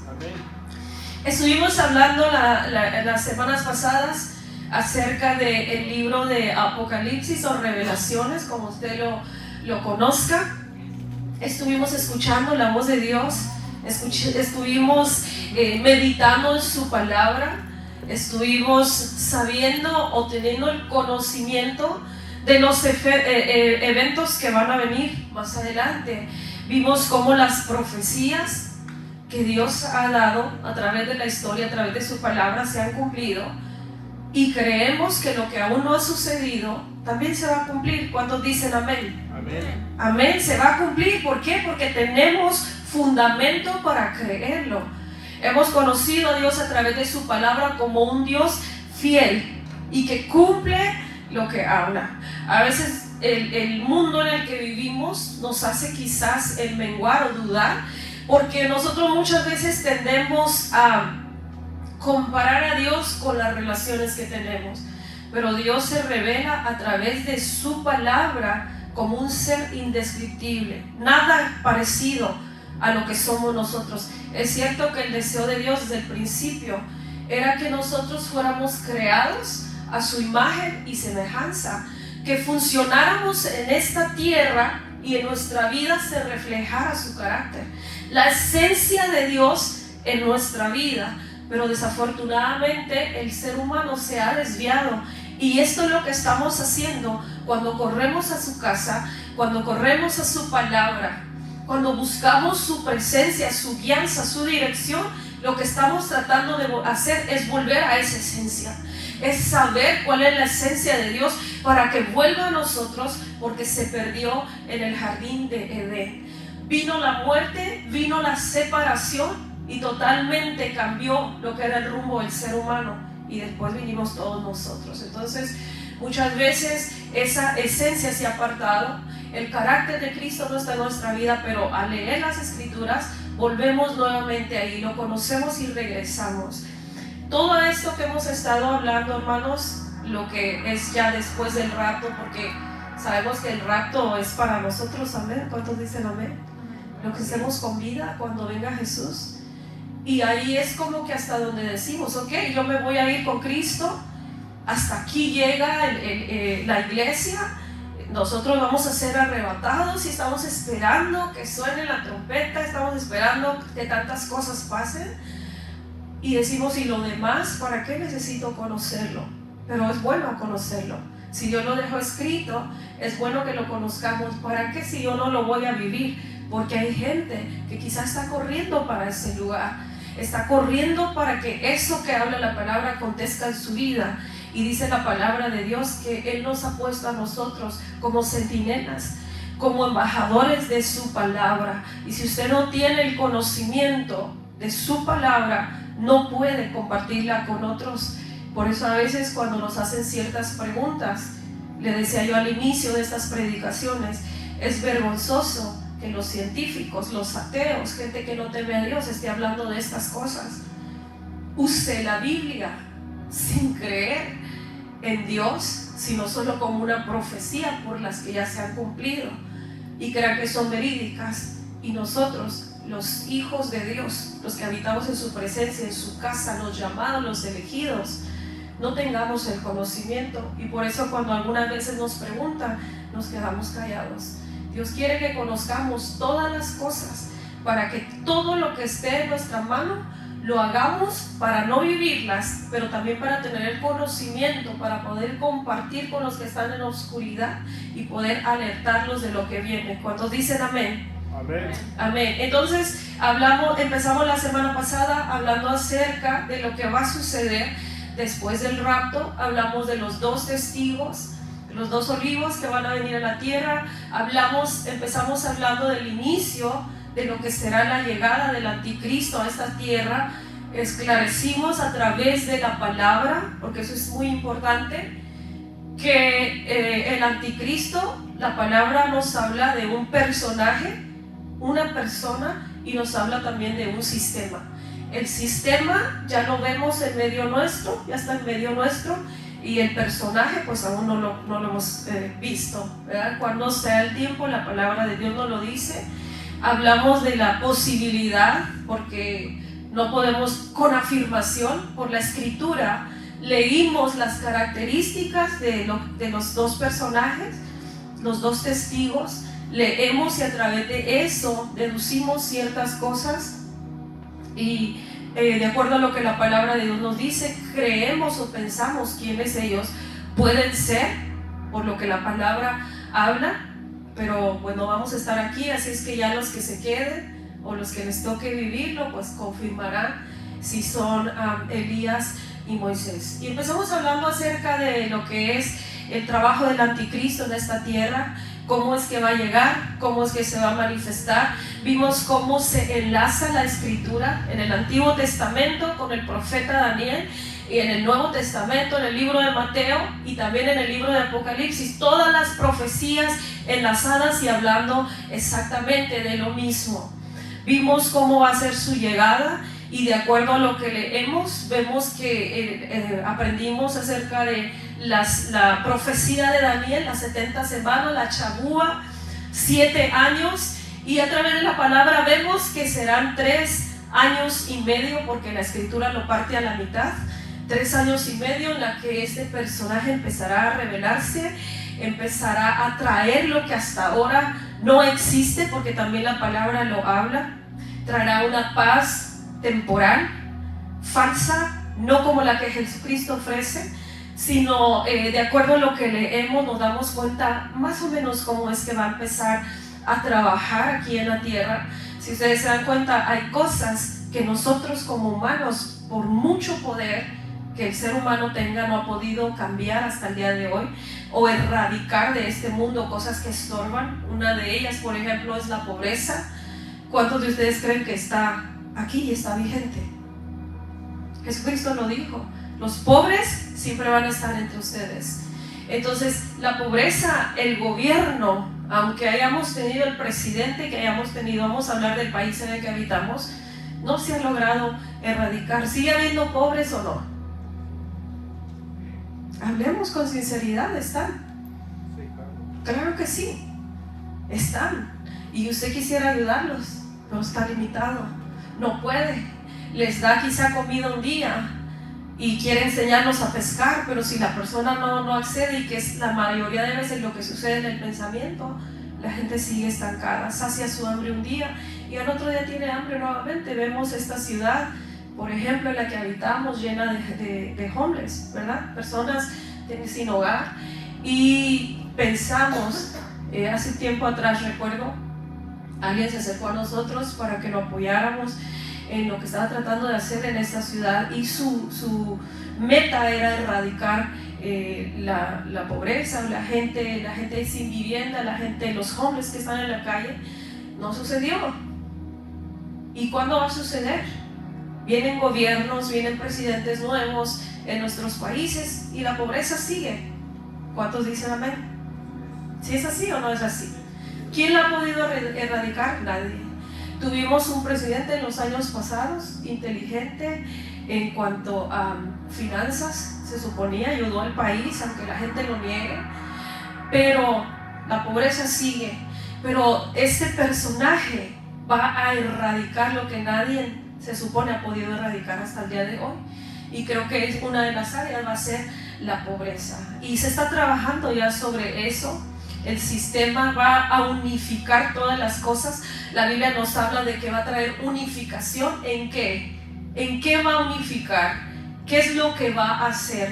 Amén. Estuvimos hablando las semanas pasadas acerca del libro de Apocalipsis o Revelaciones, como usted lo conozca. Estuvimos escuchando la voz de Dios, estuvimos meditando en su palabra, estuvimos sabiendo o teniendo el conocimiento de los eventos que van a venir más adelante. Vimos cómo las profecías que Dios ha dado a través de la historia, a través de su palabra, se han cumplido, y creemos que lo que aún no ha sucedido también se va a cumplir. ¿Cuántos dicen amén? Amén. Amén, se va a cumplir. ¿Por qué? Porque tenemos fundamento para creerlo. Hemos conocido a Dios a través de su palabra como un Dios fiel y que cumple lo que habla. A veces el mundo en el que vivimos nos hace quizás el menguar o dudar, porque nosotros muchas veces tendemos a comparar a Dios con las relaciones que tenemos, pero Dios se revela a través de su palabra como un ser indescriptible, nada parecido a lo que somos nosotros. Es cierto que el deseo de Dios desde el principio era que nosotros fuéramos creados a su imagen y semejanza, que funcionáramos en esta tierra y en nuestra vida se reflejara su carácter, la esencia de Dios en nuestra vida. Pero desafortunadamente el ser humano se ha desviado, y esto es lo que estamos haciendo cuando corremos a su casa, cuando corremos a su palabra, cuando buscamos su presencia, su guianza, su dirección. Lo que estamos tratando de hacer es volver a esa esencia, es saber cuál es la esencia de Dios para que vuelva a nosotros, porque se perdió en el jardín de Edén. Vino la muerte, vino la separación y totalmente cambió lo que era el rumbo del ser humano, y después vinimos todos nosotros. Entonces muchas veces esa esencia se ha apartado, el carácter de Cristo no está en nuestra vida, pero al leer las Escrituras volvemos nuevamente ahí, lo conocemos y regresamos. Todo esto que hemos estado hablando, hermanos, lo que es ya después del rapto, porque sabemos que el rapto es para nosotros, amén. ¿Cuántos dicen amén? Lo que hacemos con vida cuando venga Jesús. Y ahí es como que hasta donde decimos, ok, yo me voy a ir con Cristo, hasta aquí llega la iglesia, nosotros vamos a ser arrebatados y estamos esperando que suene la trompeta, estamos esperando que tantas cosas pasen, y decimos, ¿y lo demás? ¿Para qué necesito conocerlo? Pero es bueno conocerlo. Si Dios lo dejó escrito, es bueno que lo conozcamos. ¿Para qué si yo no lo voy a vivir? Porque hay gente que quizás está corriendo para ese lugar, está corriendo para que eso que habla la palabra acontezca en su vida. Y dice la palabra de Dios que Él nos ha puesto a nosotros como centinelas, como embajadores de su palabra. Y si usted no tiene el conocimiento de su palabra, no puede compartirla con otros. Por eso a veces cuando nos hacen ciertas preguntas, le decía yo al inicio de estas predicaciones, es vergonzoso que los científicos, los ateos, gente que no teme a Dios, esté hablando de estas cosas. Use la Biblia sin creer en Dios, sino solo como una profecía por las que ya se han cumplido, y crean que son verídicas. Y nosotros, los hijos de Dios, los que habitamos en su presencia, en su casa, los llamados, los elegidos, no tengamos el conocimiento. Y por eso cuando algunas veces nos preguntan, nos quedamos callados. Dios quiere que conozcamos todas las cosas, para que todo lo que esté en nuestra mano lo hagamos para no vivirlas, pero también para tener el conocimiento, para poder compartir con los que están en la oscuridad y poder alertarlos de lo que viene. ¿Cuántos dicen amén? Amén. Amén. Entonces empezamos la semana pasada hablando acerca de lo que va a suceder después del rapto. Hablamos de los dos testigos, los dos olivos que van a venir a la tierra. Empezamos hablando del inicio de lo que será la llegada del anticristo a esta tierra. Esclarecimos a través de la palabra, porque eso es muy importante, que el anticristo, la palabra nos habla de un personaje, una persona, y nos habla también de un sistema. El sistema ya lo vemos en medio nuestro, ya está en medio nuestro, y el personaje pues aún no lo hemos visto, ¿verdad? Cuando sea el tiempo, la palabra de Dios nos lo dice. Hablamos de la posibilidad, porque no podemos con afirmación por la escritura. Leímos las características de los dos personajes, los dos testigos, leemos y a través de eso deducimos ciertas cosas y de acuerdo a lo que la palabra de Dios nos dice, creemos o pensamos quiénes ellos pueden ser por lo que la palabra habla. Pero bueno, vamos a estar aquí, así es que ya los que se queden o los que les toque vivirlo, pues confirmarán si son Elías y Moisés. Y empezamos hablando acerca de lo que es el trabajo del anticristo en esta tierra, cómo es que va a llegar, cómo es que se va a manifestar. Vimos cómo se enlaza la escritura en el Antiguo Testamento con el profeta Daniel, y en el Nuevo Testamento, en el libro de Mateo y también en el libro de Apocalipsis, todas las profecías enlazadas y hablando exactamente de lo mismo. Vimos cómo va a ser su llegada y de acuerdo a lo que leemos, vemos que aprendimos acerca de la profecía de Daniel, las 70 semanas, la chabúa, 7 años, y a través de la palabra vemos que serán 3 años y medio, porque la escritura lo parte a la mitad. 3 años y medio en la que este personaje empezará a revelarse, empezará a traer lo que hasta ahora no existe, porque también la palabra lo habla. Traerá una paz temporal, falsa, no como la que Jesucristo ofrece, sino de acuerdo a lo que leemos nos damos cuenta más o menos cómo es que va a empezar a trabajar aquí en la tierra. Si ustedes se dan cuenta, hay cosas que nosotros como humanos, por mucho poder que el ser humano tenga, no ha podido cambiar hasta el día de hoy o erradicar de este mundo cosas que estorban. Una de ellas, por ejemplo, es la pobreza. ¿Cuántos de ustedes creen que está aquí y está vigente? Jesucristo lo dijo, los pobres siempre van a estar entre ustedes. Entonces la pobreza, el gobierno, aunque hayamos tenido el presidente que hayamos tenido, vamos a hablar del país en el que habitamos, no se ha logrado erradicar. ¿Sigue habiendo pobres o no? Hablemos con sinceridad, ¿están? Claro que sí, están. Y usted quisiera ayudarlos, pero está limitado, no puede. Les da quizá comida un día y quiere enseñarlos a pescar, pero si la persona no accede, y que es la mayoría de veces lo que sucede en el pensamiento, la gente sigue estancada, sacia su hambre un día y al otro día tiene hambre nuevamente. Vemos esta ciudad, por ejemplo, en la que habitamos, llena de homeless, ¿verdad? Personas sin hogar. Y pensamos, hace tiempo atrás recuerdo, alguien se acercó a nosotros para que lo apoyáramos en lo que estaba tratando de hacer en esta ciudad, y su meta era erradicar la pobreza, la gente sin vivienda, la gente, los homeless que están en la calle. No sucedió. ¿Y cuándo va a suceder? Vienen gobiernos, vienen presidentes nuevos en nuestros países y la pobreza sigue. ¿Cuántos dicen amén? ¿Sí es así o no es así? ¿Quién la ha podido erradicar? Nadie. Tuvimos un presidente en los años pasados, inteligente en cuanto a finanzas, se suponía, ayudó al país, aunque la gente lo niegue, pero la pobreza sigue. Pero este personaje va a erradicar lo que nadie se supone ha podido erradicar hasta el día de hoy, y creo que es una de las áreas, va a ser la pobreza, y se está trabajando ya sobre eso. El sistema va a unificar todas las cosas. La Biblia nos habla de que va a traer unificación. ¿En qué? ¿En qué va a unificar? ¿Qué es lo que va a hacer?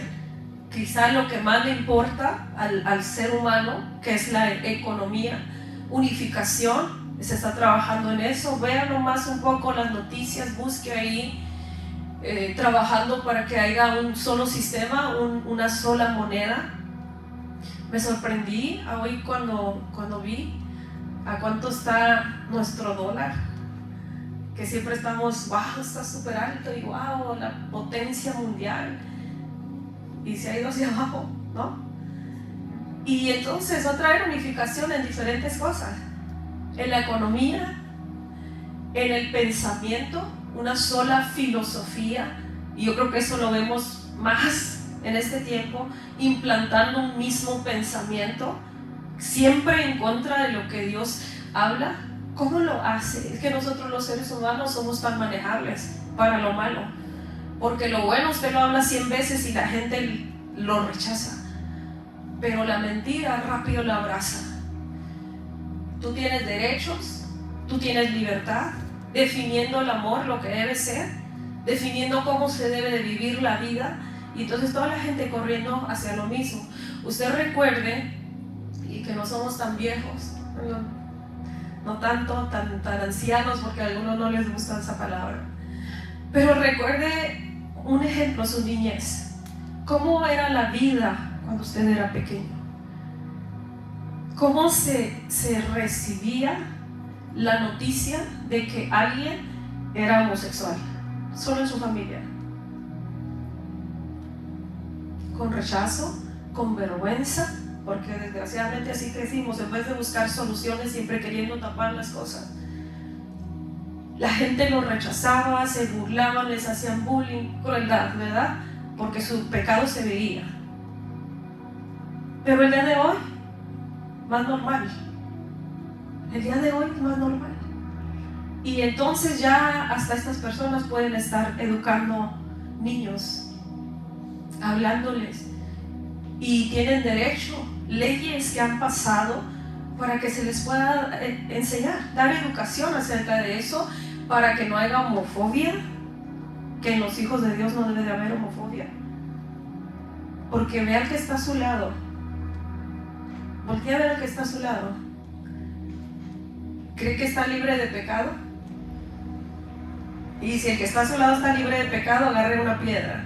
Quizá lo que más le importa al ser humano, que es la economía. Unificación, se está trabajando en eso. Vean nomás un poco las noticias, busque ahí, trabajando para que haya un solo sistema, una sola moneda. Me sorprendí hoy cuando vi a cuánto está nuestro dólar, que siempre estamos, wow, está súper alto, y wow, la potencia mundial, y se ha ido hacia abajo, ¿no? Y entonces va a traer unificación en diferentes cosas, en la economía, en el pensamiento, una sola filosofía, y yo creo que eso lo vemos más en este tiempo, implantando un mismo pensamiento, siempre en contra de lo que Dios habla. ¿Cómo lo hace? Es que nosotros los seres humanos somos tan manejables, para lo malo, porque lo bueno usted lo habla 100 veces y la gente lo rechaza, pero la mentira rápido la abraza. Tú tienes derechos, tú tienes libertad, definiendo el amor, lo que debe ser, definiendo cómo se debe de vivir la vida, y entonces toda la gente corriendo hacia lo mismo. Usted recuerde, y que no somos tan viejos, no tanto tan ancianos, porque a algunos no les gusta esa palabra, pero recuerde un ejemplo, su niñez. ¿Cómo era la vida cuando usted era pequeño? ¿Cómo se recibía la noticia de que alguien era homosexual? Solo en su familia. Con rechazo, con vergüenza, porque desgraciadamente así crecimos, en vez de buscar soluciones, siempre queriendo tapar las cosas. La gente los rechazaba, se burlaban, les hacían bullying, crueldad, ¿verdad? Porque su pecado se veía. Pero el día de hoy, más normal. El día de hoy es más normal. Y entonces ya hasta estas personas pueden estar educando niños, hablándoles, y tienen derecho, leyes que han pasado para que se les pueda enseñar, dar educación acerca de eso, para que no haya homofobia, que en los hijos de Dios no debe de haber homofobia. Porque ve al que está a su lado, voltea a ver al que está a su lado. ¿Cree que está libre de pecado? Y si el que está a su lado está libre de pecado, agarre una piedra.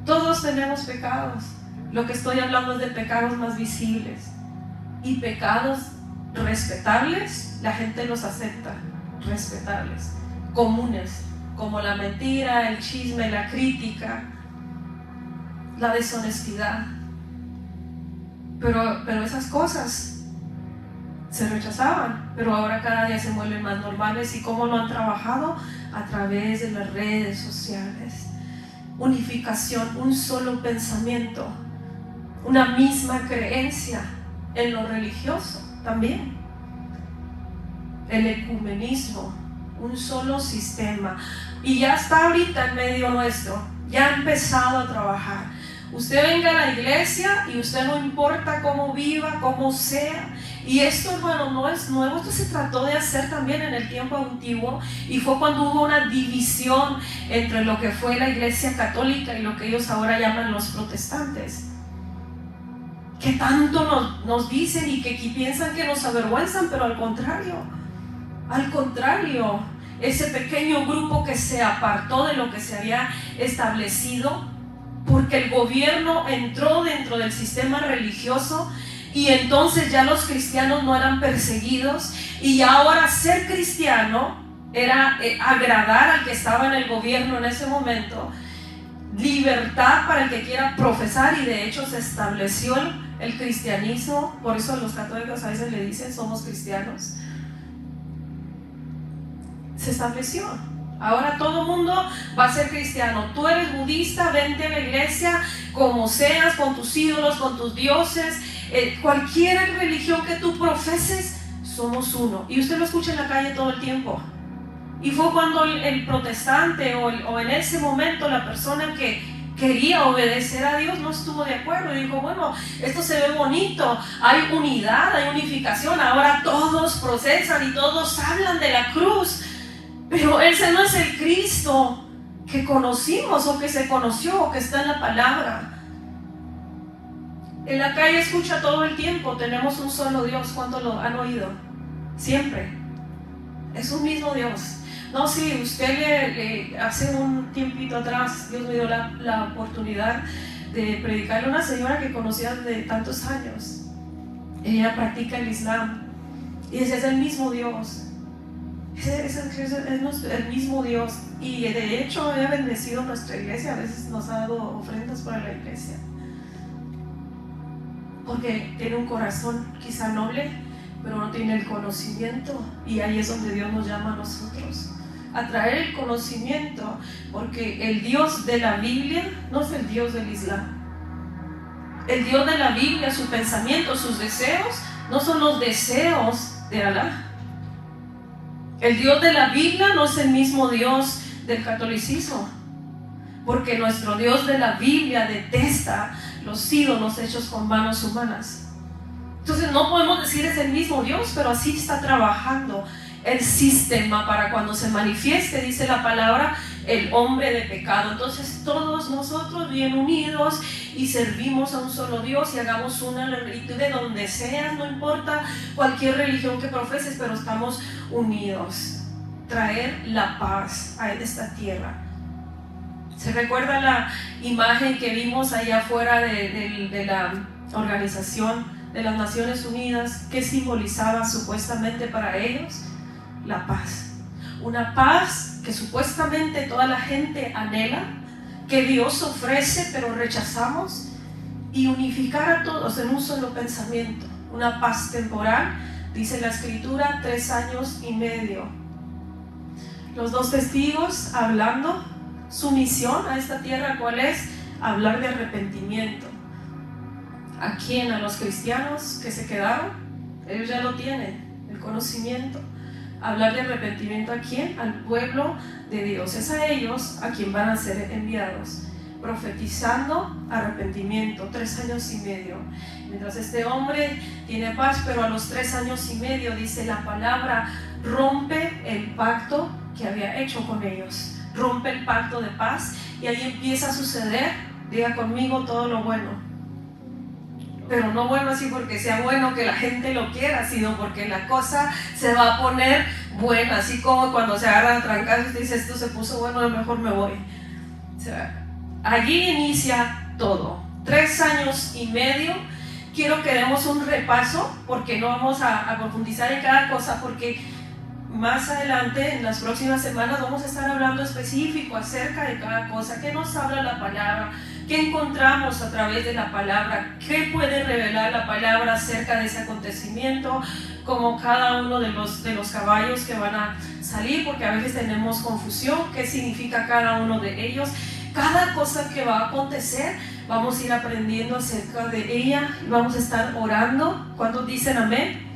Todos tenemos pecados. Lo que estoy hablando es de pecados más visibles. Y pecados respetables, la gente los acepta, respetables, comunes, como la mentira, el chisme, la crítica, la deshonestidad. Pero esas cosas se rechazaban, pero ahora cada día se vuelven más normales. ¿Y cómo lo han trabajado? A través de las redes sociales. Unificación, un solo pensamiento, una misma creencia en lo religioso también. El ecumenismo, un solo sistema. Y ya está ahorita en medio nuestro, ya ha empezado a trabajar. Usted venga a la iglesia y usted no importa cómo viva, cómo sea. Y esto, hermano, no es nuevo. Esto se trató de hacer también en el tiempo antiguo, y fue cuando hubo una división entre lo que fue la iglesia católica y lo que ellos ahora llaman los protestantes, que tanto nos dicen y que piensan que nos avergüenzan, pero al contrario, ese pequeño grupo que se apartó de lo que se había establecido, porque el gobierno entró dentro del sistema religioso, y entonces ya los cristianos no eran perseguidos, y ya ahora ser cristiano era agradar al que estaba en el gobierno en ese momento, libertad para el que quiera profesar, y de hecho se estableció el cristianismo. Por eso los católicos a veces le dicen somos cristianos. Se estableció. Ahora todo mundo va a ser cristiano. Tú eres budista, vente a la iglesia como seas, con tus ídolos, con tus dioses, cualquier religión que tú profeses, somos uno. Y usted lo escucha en la calle todo el tiempo. Y fue cuando el protestante o en ese momento la persona que quería obedecer a Dios no estuvo de acuerdo y dijo, bueno, esto se ve bonito, hay unidad, hay unificación, ahora todos procesan y todos hablan de la cruz, pero ese no es el Cristo que conocimos o que se conoció o que está en la palabra. En la calle escucha todo el tiempo, tenemos un solo Dios. ¿Cuántos lo han oído? Siempre es un mismo Dios. No, sí, usted hace un tiempito atrás, Dios me dio la oportunidad de predicarle a una señora que conocía de tantos años. Ella practica el Islam y ese es el mismo Dios. Es el mismo Dios, y de hecho ha bendecido nuestra iglesia. A veces nos ha dado ofrendas para la iglesia porque tiene un corazón quizá noble, pero no tiene el conocimiento, y ahí es donde Dios nos llama a nosotros a traer el conocimiento, porque el Dios de la Biblia no es el Dios del Islam. El Dios de la Biblia, su pensamiento, sus deseos no son los deseos de Alá. El Dios de la Biblia no es el mismo Dios del catolicismo, porque nuestro Dios de la Biblia detesta los ídolos hechos con manos humanas. Entonces no podemos decir es el mismo Dios, pero así está trabajando el sistema para cuando se manifieste, dice la palabra, el hombre de pecado. Entonces todos nosotros bien unidos y servimos a un solo Dios y hagamos una religión de donde seas, no importa cualquier religión que profeses, pero estamos unidos. Traer la paz a esta tierra. ¿Se recuerda la imagen que vimos allá afuera de la organización de las Naciones Unidas? ¿Qué simbolizaba supuestamente para ellos? La paz. Una paz que supuestamente toda la gente anhela, que Dios ofrece pero rechazamos, y unificar a todos en un solo pensamiento. Una paz temporal, dice la Escritura, 3 años y medio. Los 2 testigos hablando, su misión a esta tierra, ¿cuál es? Hablar de arrepentimiento. ¿A quién? A los cristianos que se quedaron, ellos ya lo tienen, el conocimiento. Hablar de arrepentimiento, ¿a quién? Al pueblo de Dios. Es a ellos a quien van a ser enviados, profetizando arrepentimiento. 3 años y medio. Mientras este hombre tiene paz, pero a los 3 años y medio, dice la palabra, rompe el pacto que había hecho con ellos. Rompe el pacto de paz y ahí empieza a suceder, diga conmigo, todo lo bueno. Pero no bueno así porque sea bueno que la gente lo quiera, sino porque la cosa se va a poner buena, así como cuando se agarran a trancazos y dice esto se puso bueno, a lo mejor me voy. O sea, allí inicia todo. 3 años y medio. Quiero que demos un repaso porque no vamos a profundizar en cada cosa, porque más adelante, en las próximas semanas, vamos a estar hablando específico acerca de cada cosa. ¿Qué nos habla la palabra? ¿Qué encontramos a través de la palabra? ¿Qué puede revelar la palabra acerca de ese acontecimiento? Como cada uno de los caballos que van a salir, porque a veces tenemos confusión. ¿Qué significa cada uno de ellos? Cada cosa que va a acontecer, vamos a ir aprendiendo acerca de ella. Vamos a estar orando. ¿Cuántos dicen amén?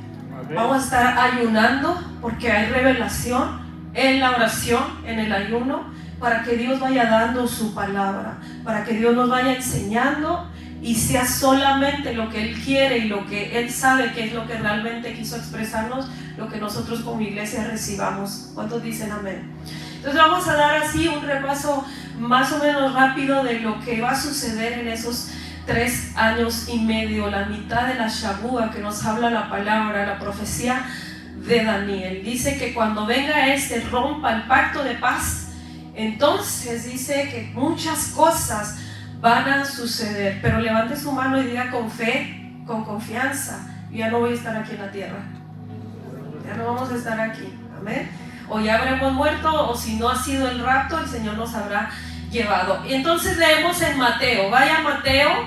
Vamos a estar ayunando porque hay revelación en la oración, en el ayuno, para que Dios vaya dando su palabra, para que Dios nos vaya enseñando y sea solamente lo que Él quiere y lo que Él sabe que es lo que realmente quiso expresarnos, lo que nosotros como iglesia recibamos. ¿Cuántos dicen amén? Entonces vamos a dar así un repaso más o menos rápido de lo que va a suceder en esos 3 años y medio, la mitad de la Shabúa que nos habla la palabra, la profecía de Daniel. Dice que cuando venga rompa el pacto de paz, entonces dice que muchas cosas van a suceder. Pero levante su mano y diga con fe, con confianza, yo ya no voy a estar aquí en la tierra, ya no vamos a estar aquí, amén. O ya habremos muerto, o si no ha sido el rapto, el Señor nos habrá llevado. Y entonces leemos en Mateo, vaya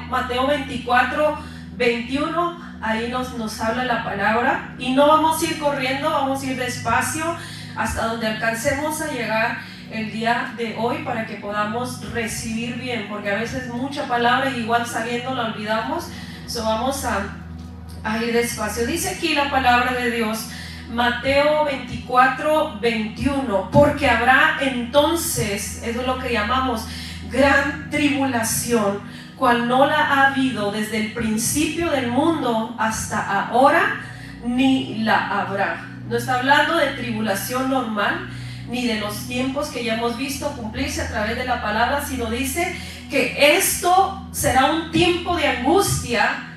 Mateo 24, 21, ahí nos habla la palabra, y no vamos a ir corriendo, vamos a ir despacio hasta donde alcancemos a llegar el día de hoy para que podamos recibir bien, porque a veces mucha palabra y igual saliendo la olvidamos. Vamos a ir despacio. Dice aquí la palabra de Dios, Mateo 24, 21, porque habrá entonces, eso es lo que llamamos gran tribulación, cual no la ha habido desde el principio del mundo hasta ahora, ni la habrá. No está hablando de tribulación normal, ni de los tiempos que ya hemos visto cumplirse a través de la palabra, sino dice que esto será un tiempo de angustia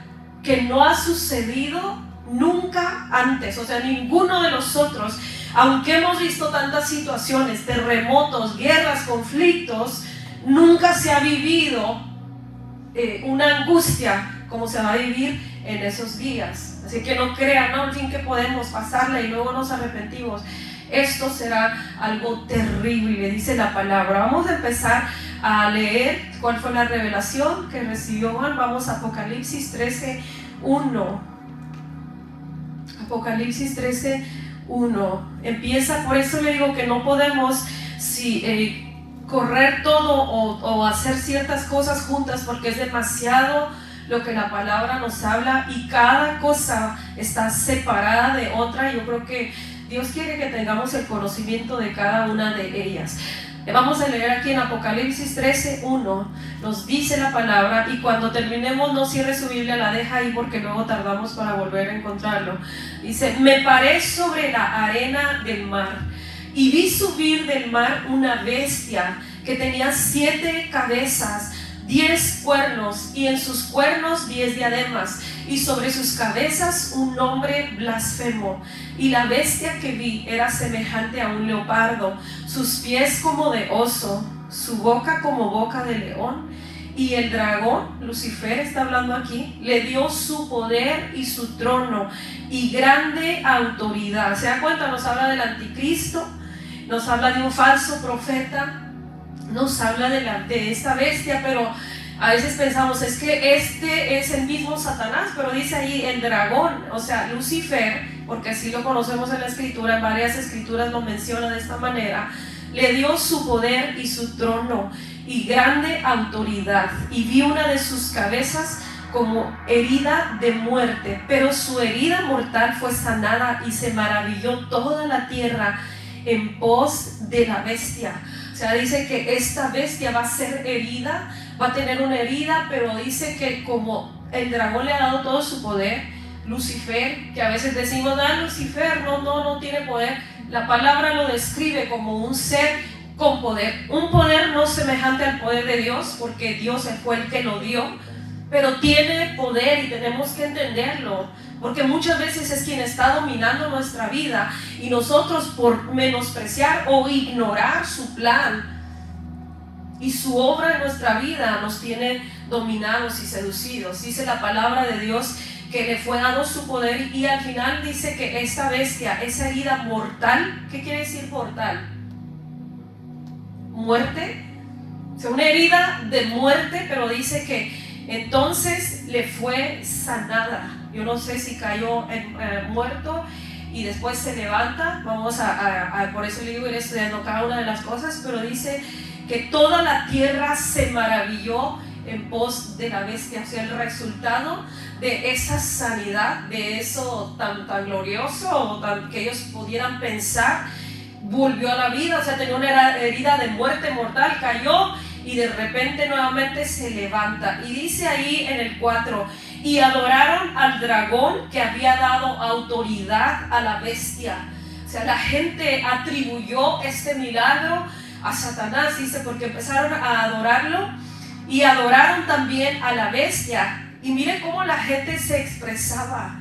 que no ha sucedido nunca antes. O sea, ninguno de nosotros, aunque hemos visto tantas situaciones, terremotos, guerras, conflictos, nunca se ha vivido una angustia como se va a vivir en esos días. Así que no crean, no, en fin, que podemos pasarla y luego nos arrepentimos. Esto será algo terrible, dice la palabra. Vamos a empezar a leer cuál fue la revelación que recibió Juan. Vamos a Apocalipsis 13, 1. Apocalipsis 13, 1. Empieza, por eso le digo que no podemos correr todo o hacer ciertas cosas juntas, porque es demasiado lo que la palabra nos habla y cada cosa está separada de otra. Yo creo que Dios quiere que tengamos el conocimiento de cada una de ellas. Vamos a leer aquí en Apocalipsis 13:1. Nos dice la palabra, y cuando terminemos no cierre su Biblia, la deja ahí porque luego tardamos para volver a encontrarlo. Dice: me paré sobre la arena del mar y vi subir del mar una bestia que tenía 7 cabezas, 10 cuernos, y en sus cuernos 10 diademas, y sobre sus cabezas un nombre blasfemo. Y la bestia que vi era semejante a un leopardo, sus pies como de oso, su boca como boca de león. Y el dragón, Lucifer está hablando aquí, le dio su poder y su trono y grande autoridad. ¿Se da cuenta? Nos habla del anticristo, nos habla de un falso profeta, nos habla de esta bestia, pero a veces pensamos, es que este es el mismo Satanás, pero dice ahí el dragón, o sea, Lucifer, porque así lo conocemos en la escritura, en varias escrituras lo menciona de esta manera, le dio su poder y su trono y grande autoridad, y vi una de sus cabezas como herida de muerte, pero su herida mortal fue sanada, y se maravilló toda la tierra en pos de la bestia. O sea, dice que esta bestia va a ser herida, va a tener una herida, pero dice que como el dragón le ha dado todo su poder, Lucifer, que a veces decimos, Lucifer no tiene poder, la palabra lo describe como un ser con poder, un poder no semejante al poder de Dios, porque Dios fue el que lo dio, pero tiene poder y tenemos que entenderlo, porque muchas veces es quien está dominando nuestra vida, y nosotros por menospreciar o ignorar su plan y su obra en nuestra vida nos tiene dominados y seducidos. Dice la palabra de Dios que le fue dado su poder, y al final dice que esta bestia, esa herida mortal, ¿qué quiere decir mortal? Muerte, o sea, una herida de muerte, pero dice que entonces le fue sanada. Yo no sé si cayó muerto y después se levanta. Vamos por eso le digo, ir estudiando cada una de las cosas, pero dice que toda la tierra se maravilló en pos de la bestia. O sea, el resultado de esa sanidad, de eso tan glorioso, o que ellos pudieran pensar, volvió a la vida. O sea, tenía una herida de muerte mortal, cayó y de repente nuevamente se levanta. Y dice ahí en el 4: y adoraron al dragón que había dado autoridad a la bestia. O sea, la gente atribuyó este milagro a Satanás, dice, porque empezaron a adorarlo y adoraron también a la bestia. Y mire cómo la gente se expresaba,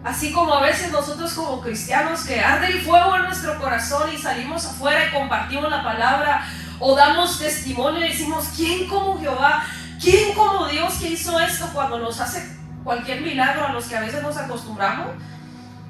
así como a veces nosotros como cristianos, que arde el fuego en nuestro corazón y salimos afuera y compartimos la palabra o damos testimonio y decimos, ¿quién como Jehová? ¿Quién como Dios que hizo esto? Cuando nos hace cualquier milagro a los que a veces nos acostumbramos,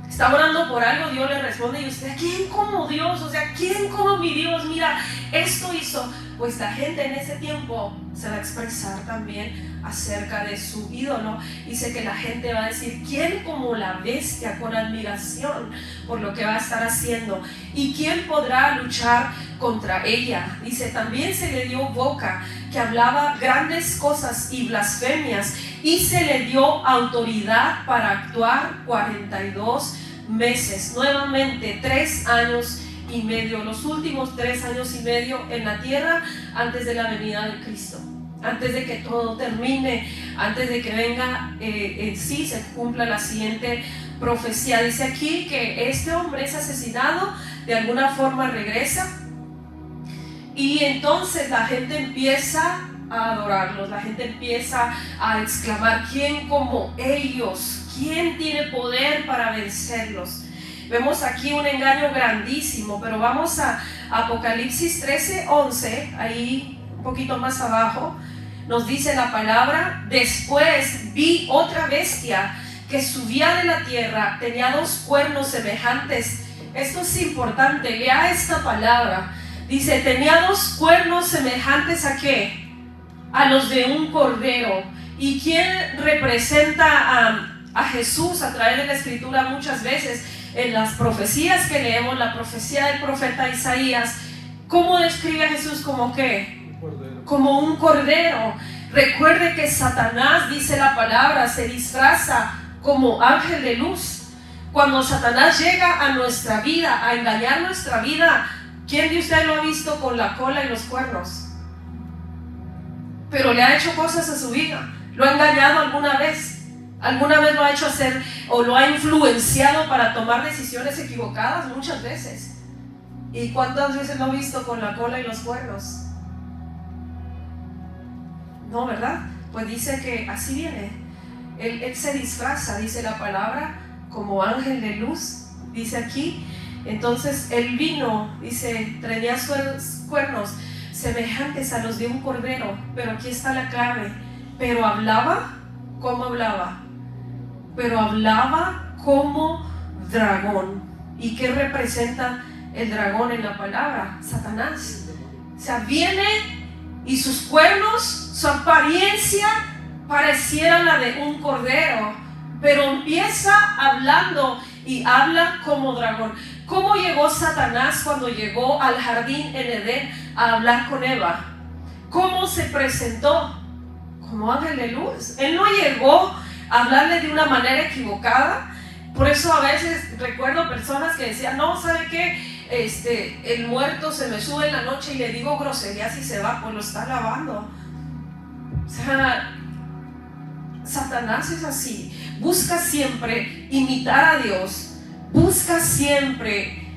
está orando por algo, Dios le responde, y usted, ¿quién como Dios? O sea, ¿quién como mi Dios? Mira, esto hizo. Pues la gente en ese tiempo se va a expresar también acerca de su ídolo. Dice que la gente va a decir, ¿quién como la bestia? Con admiración por lo que va a estar haciendo. ¿Y quién podrá luchar contra ella? Dice, también se le dio boca que hablaba grandes cosas y blasfemias, y se le dio autoridad para actuar 42 meses. Nuevamente 3 años y medio, los últimos 3 años y medio en la tierra antes de la venida de Cristo, antes de que todo termine, antes de que venga sí se cumpla la siguiente profecía. Dice aquí que este hombre es asesinado, de alguna forma regresa, y entonces la gente empieza a adorarlos, la gente empieza a exclamar, ¿quién como ellos? ¿Quién tiene poder para vencerlos? Vemos aquí un engaño grandísimo, pero vamos a Apocalipsis 13:11, ahí un poquito más abajo, nos dice la palabra: después vi otra bestia que subía de la tierra, tenía 2 cuernos semejantes. Esto es importante, lea esta palabra. Dice, tenía 2 cuernos semejantes ¿a qué? A los de un cordero. ¿Y quién representa a Jesús a través de la escritura muchas veces? En las profecías que leemos, la profecía del profeta Isaías, ¿cómo describe a Jesús? ¿Como qué? Como un cordero. Recuerde que Satanás, dice la palabra, se disfraza como ángel de luz. Cuando Satanás llega a nuestra vida, a engañar nuestra vida, ¿Quién de ustedes lo ha visto con la cola y los cuernos? Pero le ha hecho cosas a su vida. ¿Lo ha engañado alguna vez? ¿Alguna vez lo ha hecho hacer o lo ha influenciado para tomar decisiones equivocadas? Muchas veces. ¿Y cuántas veces lo ha visto con la cola y los cuernos? No, ¿verdad? Pues dice que así viene. Él se disfraza, dice la palabra, como ángel de luz, dice aquí. Entonces él vino, dice, tenía sus cuernos semejantes a los de un cordero, pero aquí está la clave. Pero hablaba, ¿cómo hablaba? Pero hablaba como dragón. ¿Y qué representa el dragón en la palabra? Satanás. O sea, viene y sus cuernos, su apariencia pareciera la de un cordero, pero empieza hablando y habla como dragón. ¿Cómo llegó Satanás cuando llegó al jardín en Edén a hablar con Eva? ¿Cómo se presentó? Como ángel de luz. Él no llegó a hablarle de una manera equivocada. Por eso a veces recuerdo personas que decían, no, ¿sabe qué? El muerto se me sube en la noche y le digo groserías y se va, pues lo está lavando. O sea, Satanás es así. Busca siempre imitar a Dios. Busca siempre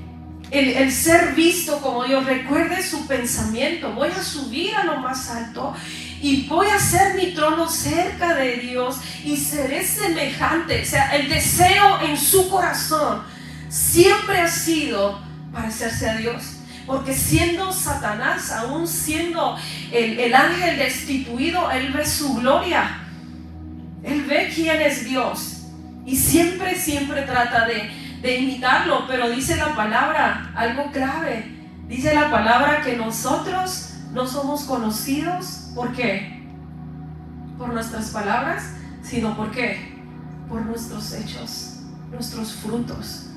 el ser visto como Dios. Recuerde su pensamiento: voy a subir a lo más alto y voy a hacer mi trono cerca de Dios y seré semejante. O sea, el deseo en su corazón siempre ha sido parecerse a Dios. Porque siendo Satanás, aún siendo el ángel destituido, él ve su gloria. Él ve quién es Dios y siempre trata de imitarlo. Pero dice la palabra algo clave. Dice la palabra que nosotros no somos conocidos. ¿Por qué? Por nuestras palabras, sino ¿por qué? Por nuestros hechos, nuestros frutos.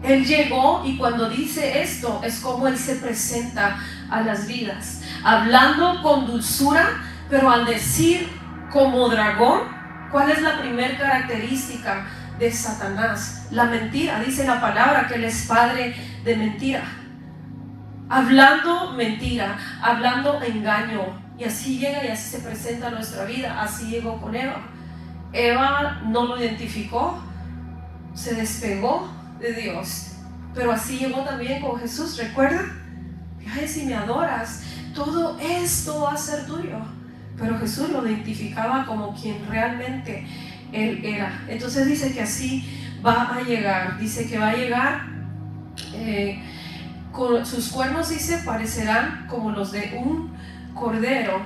Él llegó y cuando dice esto es como Él se presenta a las vidas, hablando con dulzura, pero al decir como dragón. ¿Cuál es la primera característica de Satanás? La mentira. Dice la palabra que Él es padre de mentira. Hablando mentira, hablando engaño. Y así llega y así se presenta a nuestra vida. Así llegó con Eva. Eva no lo identificó, se despegó de Dios. Pero así llegó también con Jesús. ¿Recuerda? Ay, si me adoras, todo esto va a ser tuyo. Pero Jesús lo identificaba como quien realmente Él era. Entonces dice que así va a llegar. Dice que va a llegar con sus cuernos, dice, parecerán como los de un cordero,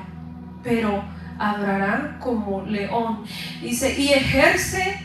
pero habrá como león. Dice, y ejerce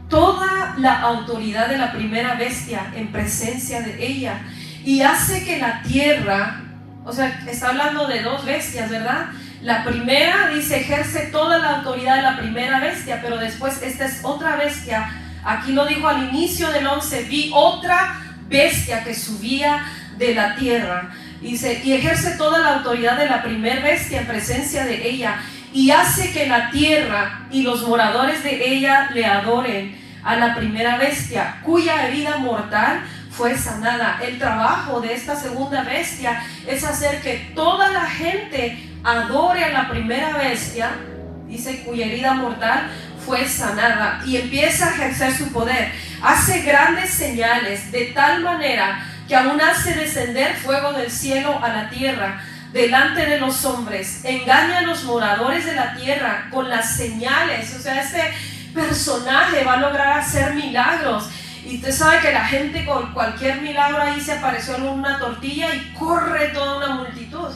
toda la autoridad de la primera bestia en presencia de ella, y hace que la tierra, o sea, está hablando de dos bestias, ¿verdad? La primera, dice, ejerce toda la autoridad de la primera bestia, pero después esta es otra bestia. Aquí lo dijo al inicio del 11, vi otra bestia que subía de la tierra. Dice, y ejerce toda la autoridad de la primera bestia en presencia de ella, y hace que la tierra y los moradores de ella le adoren a la primera bestia, cuya herida mortal fue sanada. El trabajo de esta segunda bestia es hacer que toda la gente adore a la primera bestia, dice, cuya herida mortal fue sanada, y empieza a ejercer su poder. Hace grandes señales, de tal manera que aún hace descender fuego del cielo a la tierra delante de los hombres. Engaña a los moradores de la tierra con las señales. O sea, este personaje va a lograr hacer milagros. Y usted sabe que la gente con cualquier milagro ahí se apareció en una tortilla y corre toda una multitud.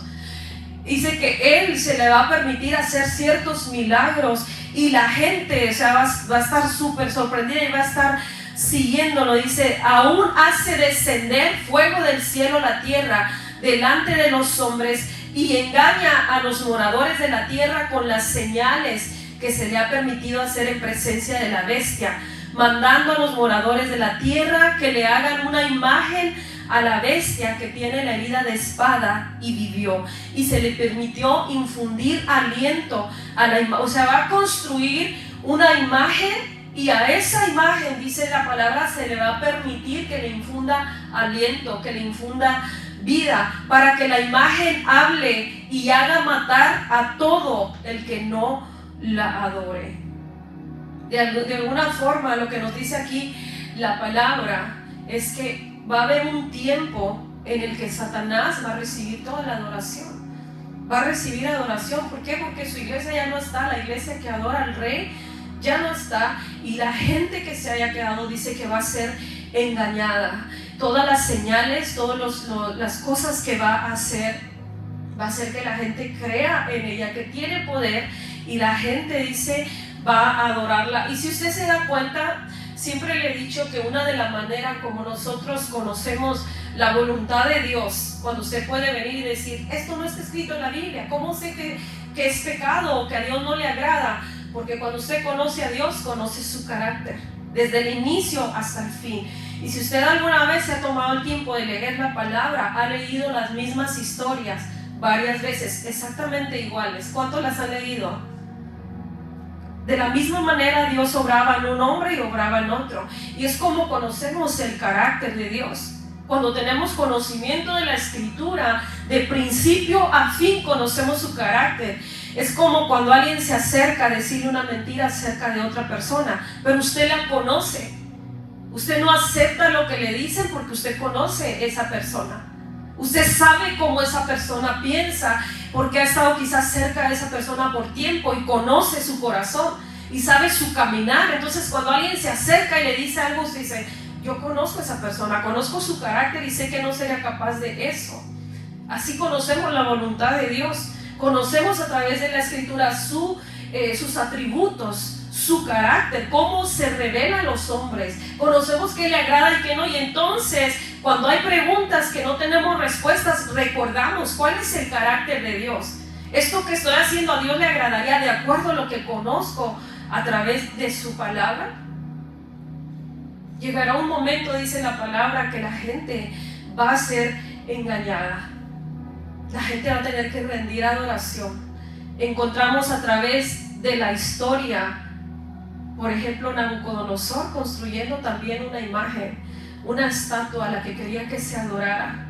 Dice que Él se le va a permitir hacer ciertos milagros y la gente, o sea, va a estar súper sorprendida y va a estar siguiéndolo. Dice, aún hace descender fuego del cielo a la tierra delante de los hombres, y engaña a los moradores de la tierra con las señales que se le ha permitido hacer en presencia de la bestia, mandando a los moradores de la tierra que le hagan una imagen a la bestia que tiene la herida de espada y vivió, y se le permitió infundir aliento a la imagen. O sea, va a construir una imagen Y a esa imagen, dice la palabra, se le va a permitir que le infunda aliento, que le infunda vida, para que la imagen hable y haga matar a todo el que no la adore. De alguna forma, lo que nos dice aquí la palabra es que va a haber un tiempo en el que Satanás va a recibir toda la adoración. Va a recibir adoración. ¿Por qué? Porque su iglesia ya no está. La iglesia que adora al rey ya no está, y la gente que se haya quedado dice que va a ser engañada. Todas las señales, todas las cosas que va a hacer que la gente crea en ella, que tiene poder, y la gente dice va a adorarla. Y si usted se da cuenta, siempre le he dicho que una de las maneras como nosotros conocemos la voluntad de Dios, cuando usted puede venir y decir, esto no está escrito en la Biblia, ¿cómo sé que es pecado o que a Dios no le agrada? Porque cuando usted conoce a Dios, conoce su carácter, desde el inicio hasta el fin. Y si usted alguna vez se ha tomado el tiempo de leer la palabra, ha leído las mismas historias varias veces, exactamente iguales. ¿Cuántos las han leído? De la misma manera Dios obraba en un hombre y obraba en otro. Y es como conocemos el carácter de Dios. Cuando tenemos conocimiento de la Escritura, de principio a fin conocemos su carácter. Es como cuando alguien se acerca a decirle una mentira acerca de otra persona, pero usted la conoce. Usted no acepta lo que le dicen porque usted conoce esa persona. Usted sabe cómo esa persona piensa porque ha estado quizás cerca de esa persona por tiempo y conoce su corazón y sabe su caminar. Entonces cuando alguien se acerca y le dice algo, usted dice, yo conozco a esa persona, conozco su carácter y sé que no sería capaz de eso. Así conocemos la voluntad de Dios. Conocemos a través de la Escritura sus atributos, su carácter, cómo se revela a los hombres. Conocemos qué le agrada y qué no. Y entonces, cuando hay preguntas que no tenemos respuestas, recordamos cuál es el carácter de Dios. Esto que estoy haciendo a Dios le agradaría de acuerdo a lo que conozco a través de su palabra. Llegará un momento, dice la palabra, que la gente va a ser engañada. La gente va a tener que rendir adoración. Encontramos a través de la historia, por ejemplo, Nabucodonosor construyendo también una imagen, una estatua a la que quería que se adorara.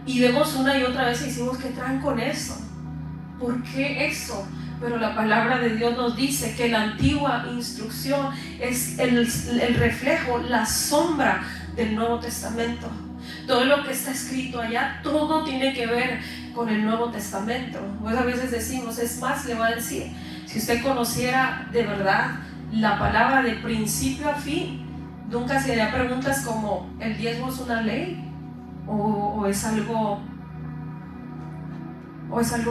Y vemos una y otra vez y decimos, ¿qué traen con eso? ¿Por qué eso? Pero la palabra de Dios nos dice que la antigua instrucción es el reflejo, la sombra del Nuevo Testamento. Todo lo que está escrito allá, todo tiene que ver con el Nuevo Testamento. Pues a veces decimos, es más, le voy a decir, si usted conociera de verdad la palabra de principio a fin, nunca se haría preguntas como, ¿el diezmo es una ley? ¿O es algo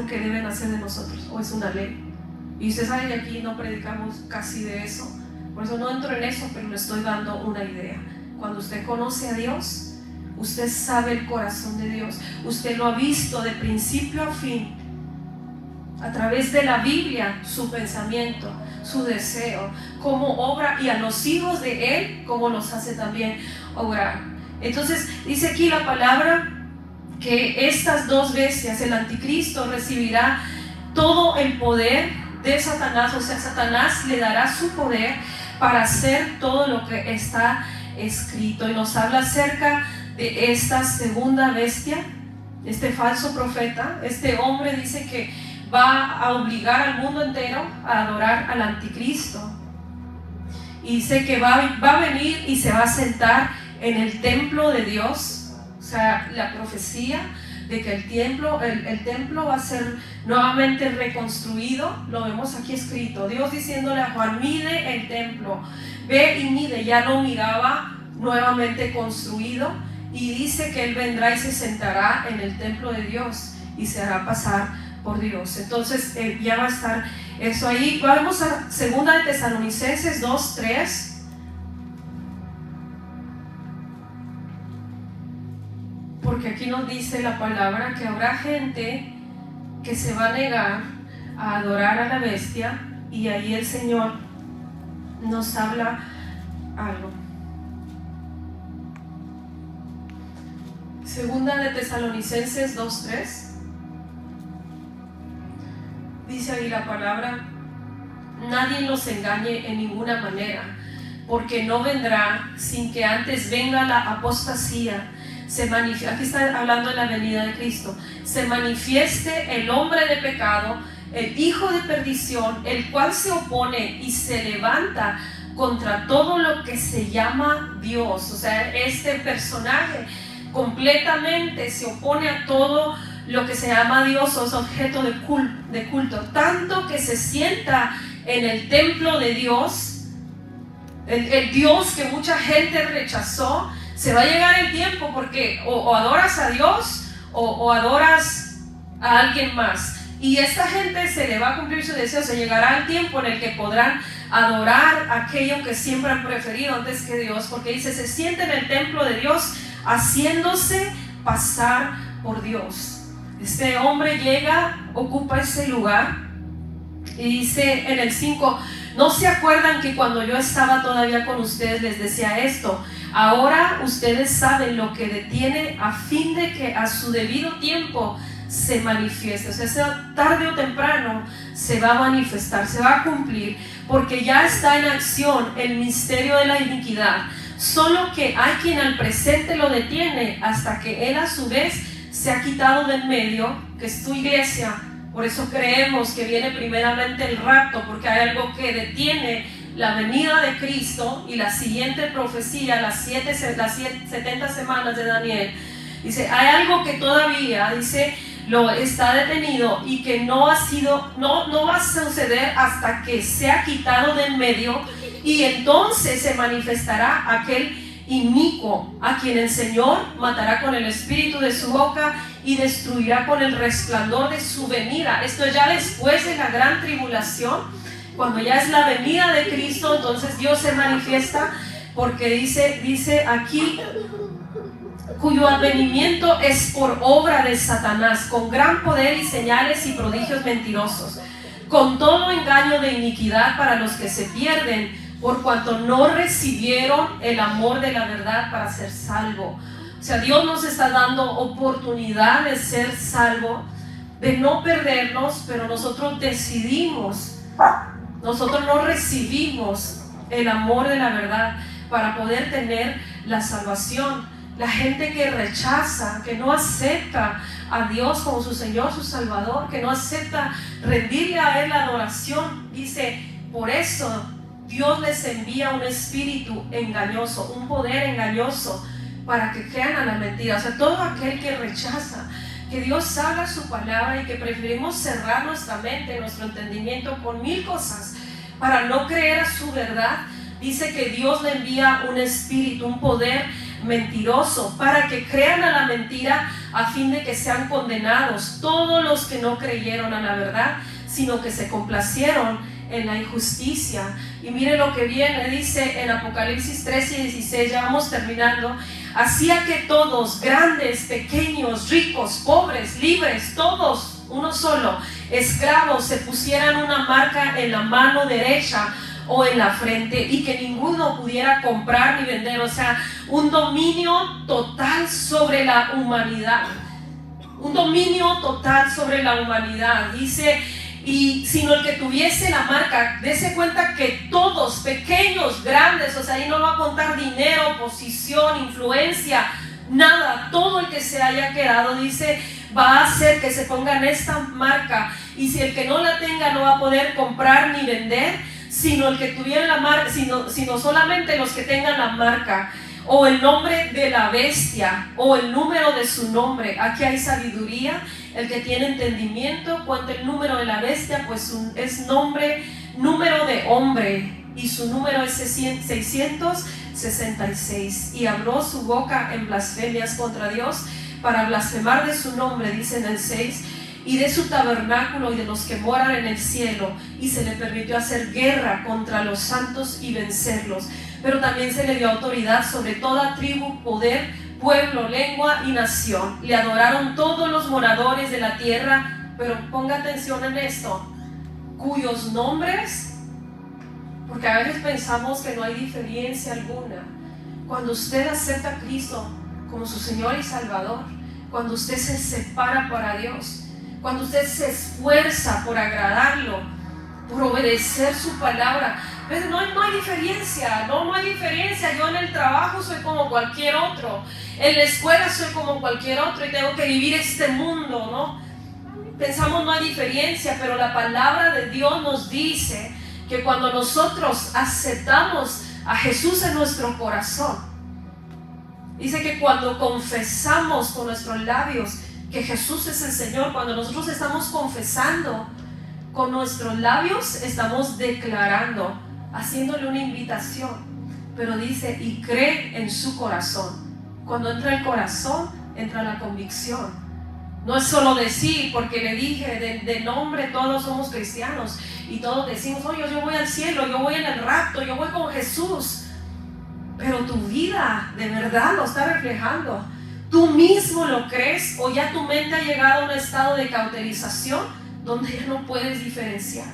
que deben hacer de nosotros? ¿O es una ley? Y usted sabe que aquí no predicamos casi de eso. Por eso no entro en eso, pero le estoy dando una idea. Cuando usted conoce a Dios, usted sabe el corazón de Dios. Usted lo ha visto de principio a fin. A través de la Biblia, su pensamiento, su deseo, cómo obra, y a los hijos de Él, cómo los hace también obrar. Entonces, dice aquí la palabra que estas dos bestias, el anticristo, recibirá todo el poder de Satanás. O sea, Satanás le dará su poder para hacer todo lo que está escrito. Y nos habla acerca de esta segunda bestia, este falso profeta. Este hombre dice que va a obligar al mundo entero a adorar al anticristo, y dice que va a venir y se va a sentar en el templo de Dios. O sea, la profecía de que el templo va a ser nuevamente reconstruido, lo vemos aquí escrito. Dios diciéndole a Juan, mide el templo, ve y mide. Ya lo miraba nuevamente construido, y dice que Él vendrá y se sentará en el templo de Dios y se hará pasar por Dios. Entonces ya va a estar eso ahí. Vamos a 2 de Tesalonicenses 2:3. Porque aquí nos dice la palabra que habrá gente que se va a negar a adorar a la bestia, y ahí el Señor nos habla algo. 2 de Tesalonicenses 2:3. Dice ahí la palabra, nadie los engañe en ninguna manera, porque no vendrá sin que antes venga la apostasía, aquí está hablando de la venida de Cristo, se manifieste el hombre de pecado, el hijo de perdición, el cual se opone y se levanta contra todo lo que se llama Dios. O sea, este personaje completamente se opone a todo lo que se llama Dios, o es objeto de culto, tanto que se sienta en el templo de Dios, el Dios que mucha gente rechazó. Se va a llegar el tiempo porque o adoras a Dios o adoras a alguien más, y esta gente se le va a cumplir su deseo. Se llegará el tiempo en el que podrán adorar aquello que siempre han preferido antes que Dios, porque dice, se siente en el templo de Dios haciéndose pasar por Dios. Este hombre llega, ocupa ese lugar, y dice en el 5, ¿no se acuerdan que cuando yo estaba todavía con ustedes les decía esto? Ahora ustedes saben lo que detiene, a fin de que a su debido tiempo se manifieste. O sea, tarde o temprano se va a manifestar, se va a cumplir, porque ya está en acción el misterio de la iniquidad. Solo que hay quien al presente lo detiene hasta que él a su vez se ha quitado del medio, que es tu iglesia. Por eso creemos que viene primeramente el rapto, porque hay algo que detiene la venida de Cristo y la siguiente profecía, las 70 semanas de Daniel. Dice, hay algo que todavía, dice, lo está detenido y que no va a suceder hasta que sea quitado del medio, y entonces se manifestará aquel inicuo, a quien el Señor matará con el espíritu de su boca y destruirá con el resplandor de su venida. Esto ya después de la gran tribulación, cuando ya es la venida de Cristo, entonces Dios se manifiesta, porque dice aquí, cuyo advenimiento es por obra de Satanás, con gran poder y señales y prodigios mentirosos, con todo engaño de iniquidad para los que se pierden, por cuanto no recibieron el amor de la verdad para ser salvo. O sea, Dios nos está dando oportunidad de ser salvo, de no perdernos, pero nosotros decidimos, nosotros no recibimos el amor de la verdad para poder tener la salvación. La gente que rechaza, que no acepta a Dios como su Señor, su Salvador, que no acepta rendirle a Él la adoración, dice, por eso Dios les envía un espíritu engañoso, un poder engañoso, para que crean a la mentira. O sea, todo aquel que rechaza que Dios haga su palabra, y que preferimos cerrar nuestra mente, nuestro entendimiento con mil cosas para no creer a su verdad, dice que Dios le envía un espíritu, un poder mentiroso, para que crean a la mentira, a fin de que sean condenados todos los que no creyeron a la verdad, sino que se complacieron en la injusticia. Y mire lo que viene, dice en Apocalipsis 13 y 16, ya vamos terminando: hacía que todos, grandes, pequeños, ricos, pobres, libres, todos, uno solo, esclavos, se pusieran una marca en la mano derecha o en la frente, y que ninguno pudiera comprar ni vender. O sea, un dominio total sobre la humanidad, un dominio total sobre la humanidad, dice. Y sino el que tuviese la marca, dése cuenta que todos, pequeños, grandes, o sea, ahí no va a contar dinero, posición, influencia, nada, todo el que se haya quedado, dice, va a hacer que se pongan esta marca, y si el que no la tenga no va a poder comprar ni vender, sino el que tuviera la marca, sino solamente los que tengan la marca, o el nombre de la bestia, o el número de su nombre. Aquí hay sabiduría. El que tiene entendimiento cuenta el número de la bestia, pues es número de hombre, y su número es 666. Y abrió su boca en blasfemias contra Dios, para blasfemar de su nombre, dice en el 6, y de su tabernáculo y de los que moran en el cielo, y se le permitió hacer guerra contra los santos y vencerlos. Pero también se le dio autoridad sobre toda tribu, poder, pueblo, lengua y nación. Le adoraron todos los moradores de la tierra, pero ponga atención en esto, cuyos nombres, porque a veces pensamos que no hay diferencia alguna. Cuando usted acepta a Cristo como su Señor y Salvador, cuando usted se separa para Dios, cuando usted se esfuerza por agradarlo, por obedecer su palabra. Pero no hay diferencia, no hay diferencia. Yo en el trabajo soy como cualquier otro, en la escuela soy como cualquier otro y tengo que vivir este mundo, ¿no? Pensamos no hay diferencia, pero la palabra de Dios nos dice que cuando nosotros aceptamos a Jesús en nuestro corazón, dice que cuando confesamos con nuestros labios que Jesús es el Señor, cuando nosotros estamos confesando con nuestros labios, estamos declarando, haciéndole una invitación. Pero dice, y cree en su corazón. Cuando entra el corazón, entra la convicción. No es solo decir, porque le dije, de nombre todos somos cristianos y todos decimos, oye, yo voy al cielo, yo voy en el rapto, yo voy con Jesús. Pero tu vida de verdad lo está reflejando. ¿Tú mismo lo crees o ya tu mente ha llegado a un estado de cauterización donde ya no puedes diferenciar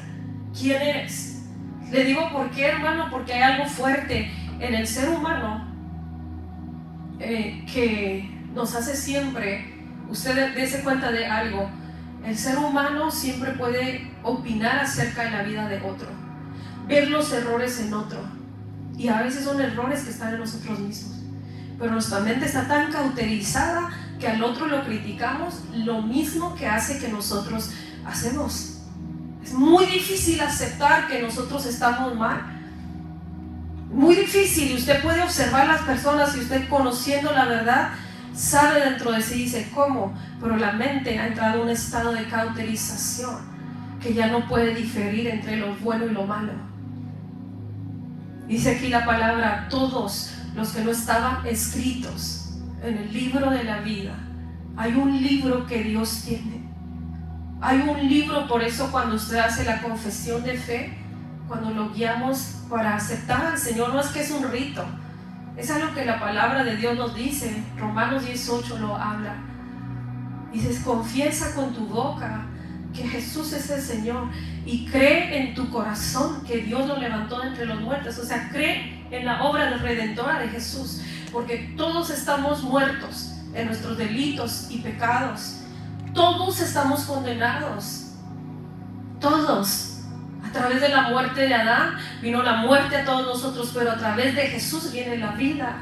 quién eres? Le digo por qué, hermano, porque hay algo fuerte en el ser humano que nos hace siempre, usted dése cuenta de algo, el ser humano siempre puede opinar acerca de la vida de otro, ver los errores en otro, y a veces son errores que están en nosotros mismos, pero nuestra mente está tan cauterizada que al otro lo criticamos lo mismo que hace que nosotros hacemos. Es muy difícil aceptar que nosotros estamos mal, muy difícil, y usted puede observar las personas y usted, conociendo la verdad, sabe dentro de sí y dice ¿cómo? Pero la mente ha entrado en un estado de cauterización que ya no puede diferir entre lo bueno y lo malo. Dice aquí la palabra, todos los que no estaban escritos en el libro de la vida. Hay un libro que Dios tiene, hay un libro. Por eso cuando usted hace la confesión de fe, cuando lo guiamos para aceptar al Señor, no es que es un rito, es algo que la palabra de Dios nos dice. Romanos 18 lo habla. Dices, confiesa con tu boca que Jesús es el Señor y cree en tu corazón que Dios lo levantó de entre los muertos. O sea, cree en la obra redentora de Jesús, porque todos estamos muertos en nuestros delitos y pecados. Todos estamos condenados, todos. A través de la muerte de Adán vino la muerte a todos nosotros, pero a través de Jesús viene la vida.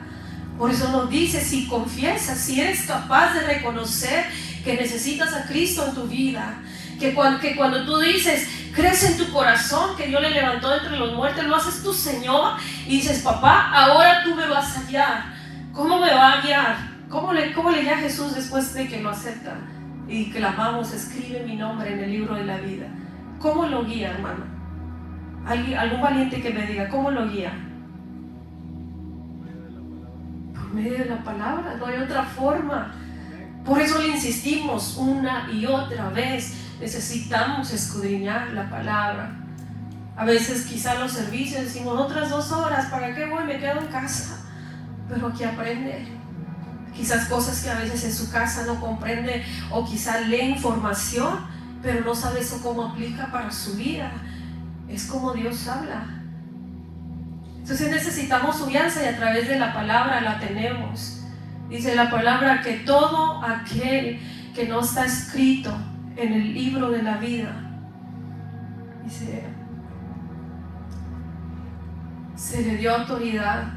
Por eso nos dice, si confiesas, si eres capaz de reconocer que necesitas a Cristo en tu vida, que cuando tú dices, crees en tu corazón que Dios le levantó de entre los muertos, lo haces tu Señor y dices, papá, ahora tú me vas a guiar. ¿Cómo me va a guiar? ¿Cómo le guía a Jesús después de que lo acepta? Y clamamos, escribe mi nombre en el libro de la vida. ¿Cómo lo guía, hermano? Algún valiente que me diga, ¿cómo lo guía? Por medio de la palabra, no hay otra forma. Por eso le insistimos una y otra vez, necesitamos escudriñar la palabra. A veces quizá los servicios decimos, otras 2 horas, ¿para qué voy? Me quedo en casa. Pero aquí aprende. Quizás cosas que a veces en su casa no comprende, o quizá lee información, pero no sabe eso cómo aplica para su vida. Es como Dios habla. Entonces necesitamos su guianza y a través de la palabra la tenemos. Dice la palabra que todo aquel que no está escrito en el libro de la vida, dice, se le dio autoridad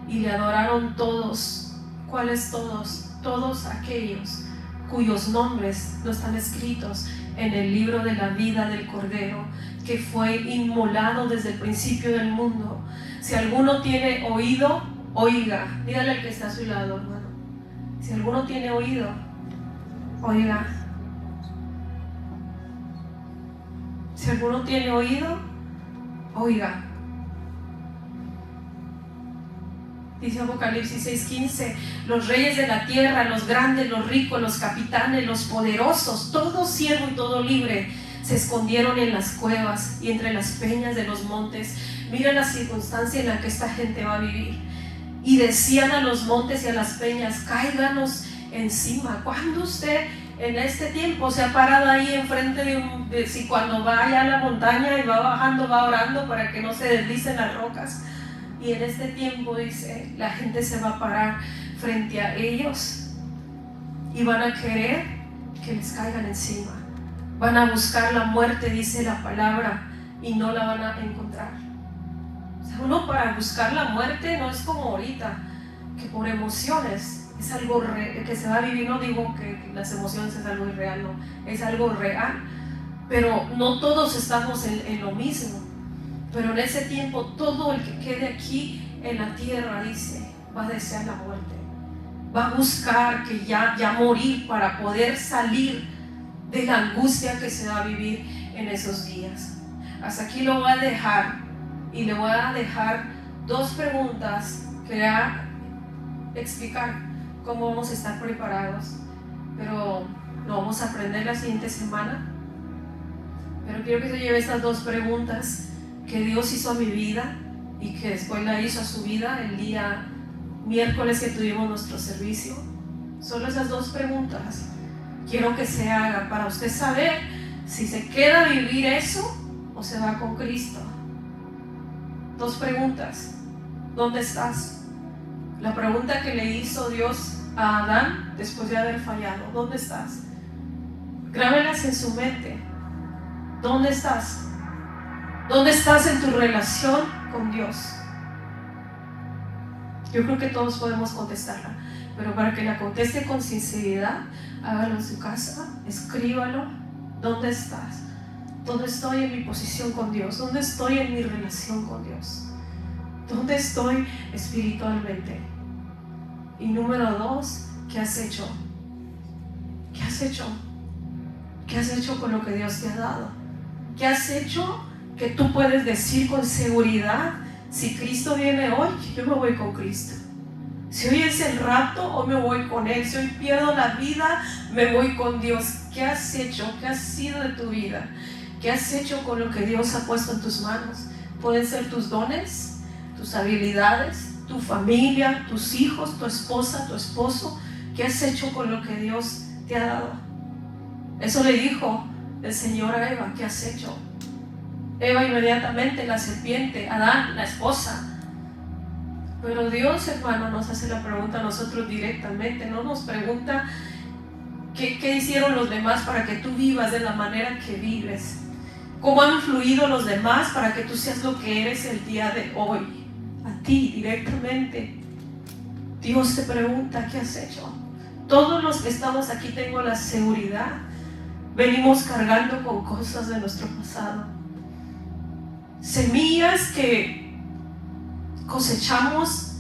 y le adoraron todos. ¿Cuáles todos? Todos aquellos cuyos nombres no están escritos en el libro de la vida del Cordero, que fue inmolado desde el principio del mundo. Si alguno tiene oído, oiga. Dígale al que está a su lado, hermano. Si alguno tiene oído, oiga. Si alguno tiene oído, oiga. Dice Apocalipsis 6:15, los reyes de la tierra, los grandes, los ricos, los capitanes, los poderosos, todo siervo y todo libre, se escondieron en las cuevas y entre las peñas de los montes. Mira la circunstancia en la que esta gente va a vivir. Y decían a los montes y a las peñas, cáiganos encima. ¿Cuándo usted en este tiempo se ha parado ahí enfrente de si cuando vaya a la montaña y va bajando, va orando para que no se deslicen las rocas? Y en este tiempo, dice, la gente se va a parar frente a ellos y van a querer que les caigan encima. Van a buscar la muerte, dice la palabra, y no la van a encontrar. O sea, uno para buscar la muerte no es como ahorita, que por emociones es algo que se va a vivir. No digo que las emociones es algo irreal, no, es algo real, pero no todos estamos en lo mismo. Pero en ese tiempo todo el que quede aquí en la tierra, dice, va a desear la muerte, va a buscar que ya morir para poder salir de la angustia que se va a vivir en esos días. Hasta aquí lo voy a dejar, y le voy a dejar 2 preguntas que voy a explicar cómo vamos a estar preparados, pero lo vamos a aprender la siguiente semana. Pero quiero que se lleve estas 2 preguntas que Dios hizo a mi vida y que después la hizo a su vida el día miércoles que tuvimos nuestro servicio. Solo esas 2 preguntas quiero que se hagan para usted saber si se queda a vivir eso o se va con Cristo. 2 preguntas. ¿Dónde estás? La pregunta que le hizo Dios a Adán después de haber fallado. ¿Dónde estás? Grábelas en su mente. ¿Dónde estás? ¿Dónde estás en tu relación con Dios? Yo creo que todos podemos contestarla, pero para que la conteste con sinceridad, hágalo en su casa, escríbalo. ¿Dónde estás? ¿Dónde estoy en mi posición con Dios? ¿Dónde estoy en mi relación con Dios? ¿Dónde estoy espiritualmente? Y número 2, ¿qué has hecho? ¿Qué has hecho? ¿Qué has hecho con lo que Dios te ha dado? ¿Qué has hecho que tú puedes decir con seguridad, si Cristo viene hoy, yo me voy con Cristo? Si hoy es el rapto, hoy me voy con Él. Si hoy pierdo la vida, me voy con Dios. ¿Qué has hecho? ¿Qué ha sido de tu vida? ¿Qué has hecho con lo que Dios ha puesto en tus manos? Pueden ser tus dones, tus habilidades, tu familia, tus hijos, tu esposa, tu esposo. ¿Qué has hecho con lo que Dios te ha dado? Eso le dijo el Señor a Eva. ¿Qué has hecho? Eva inmediatamente, la serpiente, Adán, la esposa. Pero Dios, hermano, nos hace la pregunta a nosotros directamente. No nos pregunta qué hicieron los demás para que tú vivas de la manera que vives, cómo han influido los demás para que tú seas lo que eres el día de hoy. A ti directamente Dios te pregunta, ¿qué has hecho? Todos los que estamos aquí, tengo la seguridad, venimos cargando con cosas de nuestro pasado, semillas que cosechamos,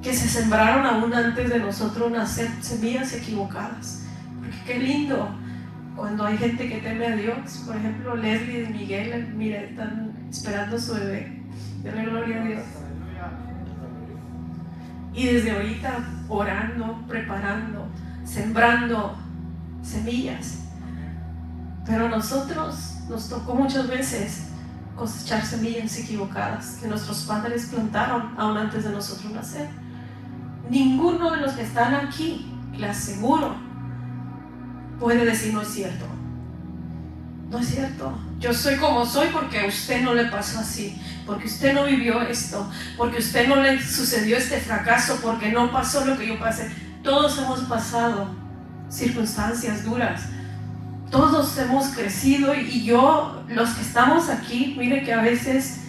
que se sembraron aún antes de nosotros nacer, semillas equivocadas. Porque qué lindo cuando hay gente que teme a Dios. Por ejemplo, Leslie y Miguel, mire, están esperando a su bebé. Dale gloria a Dios. Y desde ahorita orando, preparando, sembrando semillas. Pero a nosotros nos tocó muchas veces cosechar semillas equivocadas que nuestros padres plantaron aún antes de nosotros nacer. Ninguno de los que están aquí, le aseguro, puede decir no es cierto. No es cierto. Yo soy como soy porque a usted no le pasó así, porque usted no vivió esto, porque a usted no le sucedió este fracaso, porque no pasó lo que yo pasé. Todos hemos pasado circunstancias duras. Todos hemos crecido, y yo, los que estamos aquí, mire que a veces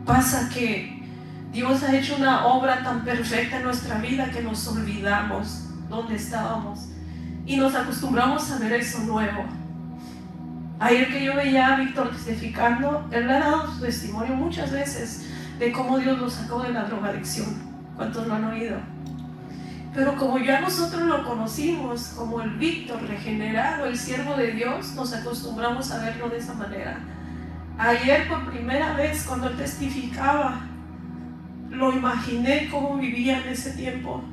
pasa que Dios ha hecho una obra tan perfecta en nuestra vida que nos olvidamos dónde estábamos y nos acostumbramos a ver eso nuevo. Ayer que yo veía a Víctor testificando, él ha dado su testimonio muchas veces de cómo Dios lo sacó de la drogadicción. ¿Cuántos lo han oído? Pero como ya nosotros lo conocimos como el Víctor regenerado, el siervo de Dios, nos acostumbramos a verlo de esa manera. Ayer por primera vez cuando él testificaba, lo imaginé cómo vivía en ese tiempo.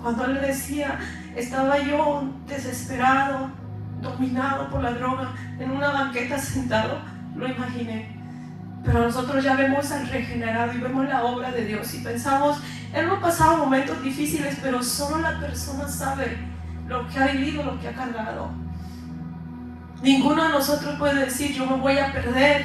Cuando él decía, estaba yo desesperado, dominado por la droga, en una banqueta sentado, lo imaginé. Pero nosotros ya vemos al regenerado y vemos la obra de Dios y pensamos, él no ha pasado momentos difíciles, pero solo la persona sabe lo que ha vivido, lo que ha cargado. Ninguno de nosotros puede decir, yo me voy a perder,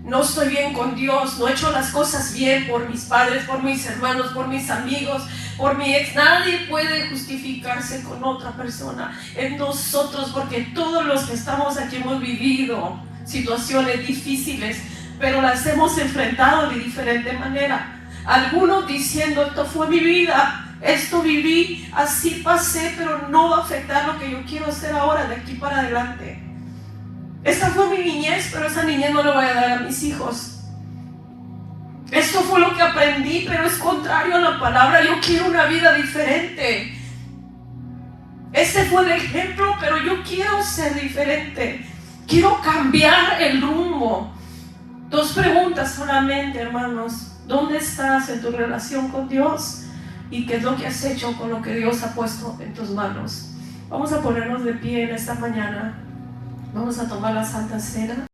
no estoy bien con Dios, no he hecho las cosas bien por mis padres, por mis hermanos, por mis amigos, por mi ex. Nadie puede justificarse con otra persona, en nosotros, porque todos los que estamos aquí hemos vivido situaciones difíciles, pero las hemos enfrentado de diferente manera. Algunos diciendo, esto fue mi vida, esto viví, así pasé, pero no va a afectar lo que yo quiero hacer ahora de aquí para adelante. Esta fue mi niñez, pero esa niñez no la voy a dar a mis hijos. Esto fue lo que aprendí, pero es contrario a la palabra. Yo quiero una vida diferente. Este fue el ejemplo, pero yo quiero ser diferente. Quiero cambiar el rumbo. 2 preguntas solamente, hermanos. ¿Dónde estás en tu relación con Dios? ¿Y qué es lo que has hecho con lo que Dios ha puesto en tus manos? Vamos a ponernos de pie en esta mañana. Vamos a tomar la Santa Cena.